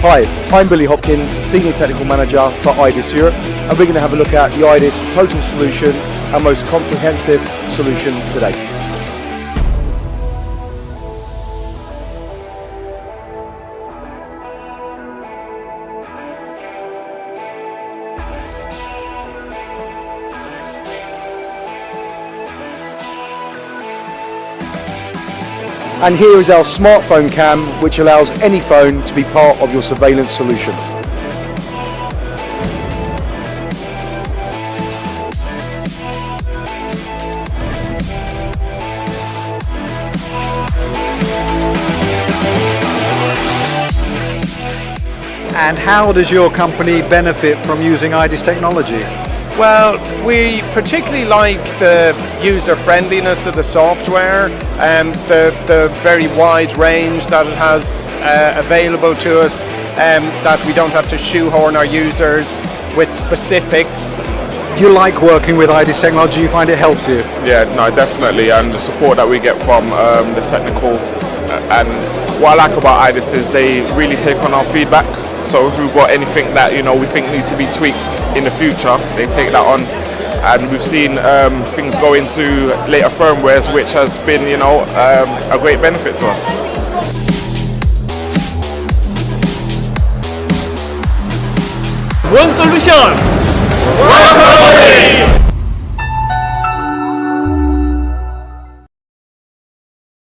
Hi, I'm Billy Hopkins, Senior Technical Manager for IDIS Europe, and we're going to have a look at the IDIS Total Solution, our most comprehensive solution to date. And here is our smartphone cam, which allows any phone to be part of your surveillance solution. And how does your company benefit from using IDIS technology? Well, we particularly like the user friendliness of the software and the very wide range that it has available to us, that we don't have to shoehorn our users with specifics. You like working with IDIS technology, you find it helps you? Yeah, no, definitely, and the support that we get from the technical, and what I like about IDIS is they really take on our feedback. So if we've got anything that we think needs to be tweaked in the future, they take that on, and we've seen things go into later firmwares, which has been a great benefit to us. One solution, one